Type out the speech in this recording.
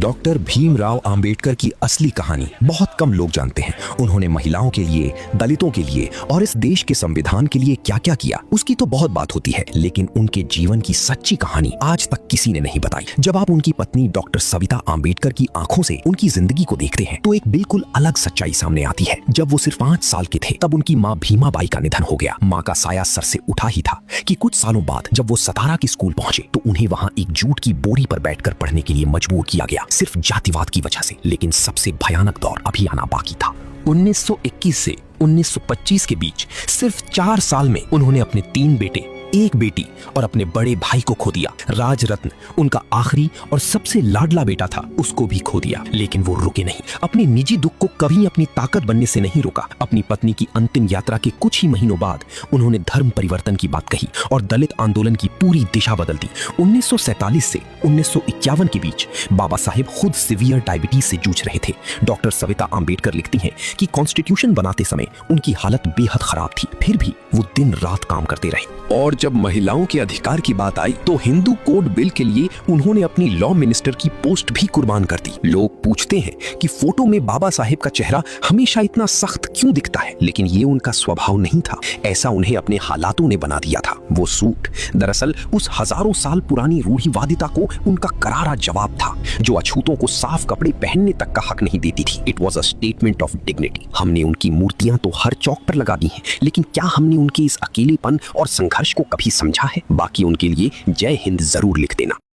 Doctor Bhimrao Ambedkar की असली कहानी बहुत कम लोग जानते हैं। उन्होंने महिलाओं के लिए, दलितों के लिए और इस देश के संविधान के लिए क्या क्या किया उसकी तो बहुत बात होती है, लेकिन उनके जीवन की सच्ची कहानी आज तक किसी ने नहीं बताई। जब आप उनकी पत्नी डॉक्टर सविता अंबेडकर की आंखों से उनकी जिंदगी को देखते हैं तो एक बिल्कुल अलग सच्चाई सामने आती है। जब वो सिर्फ 5 साल के थे तब उनकी माँ भीमाबाई का निधन हो गया। माँ का साया सर से उठा ही था कि कुछ सालों बाद जब वो सतारा के स्कूल पहुंचे तो उन्हें वहां एक जूट की बोरी पर बैठकर पढ़ने के लिए मजबूर किया गया, सिर्फ जातिवाद की वजह से। लेकिन सबसे भयानक दौर अभी आना बाकी था। 1921 से 1925 के बीच सिर्फ 4 साल में उन्होंने अपने 3 बेटे, 1 बेटी और अपने बड़े भाई को खो दिया। राजरत्न उनका आखिरी और सबसे लाडला बेटा था, उसको भी खो दिया। लेकिन वो रुके नहीं, अपने निजी दुख को कभी अपनी ताकत बनने से नहीं रोका। अपनी पत्नी की अंतिम यात्रा के कुछ ही महीनों बाद उन्होंने धर्म परिवर्तन की बात कही और दलित आंदोलन की पूरी दिशा बदल दी। 1947 से 1951 के बीच बाबा साहेब खुद सीवियर डायबिटीज से जूझ रहे थे। डॉक्टर सविता अंबेडकर लिखती हैं कि कॉन्स्टिट्यूशन बनाते समय उनकी हालत बेहद खराब थी, फिर भी वो दिन रात काम करते रहे। और जब महिलाओं के अधिकार की बात आई तो हिंदू कोड बिल के लिए उन्होंने अपनी लॉ मिनिस्टर की पोस्ट भी कुर्बान कर दी। लोग पूछते हैं कि फोटो में बाबा साहेब का चेहरा हमेशा इतना सख्त क्यों दिखता है, लेकिन ये उनका स्वभाव नहीं था, ऐसा उन्हें अपने हालातों ने बना दिया था। वो सूट दरअसल उस हजारों साल पुरानी रूढ़िवादिता को उनका करारा जवाब था, जो अछूतों को साफ कपड़े पहनने तक का हक नहीं देती थी। It was a statement of dignity. हमने उनकी मूर्तियां तो हर चौक पर लगा दी हैं, लेकिन क्या हमने उनके इस अकेलेपन और संघर्ष को कभी समझा है? बाकी उनके लिए जय हिंद जरूर लिख देना।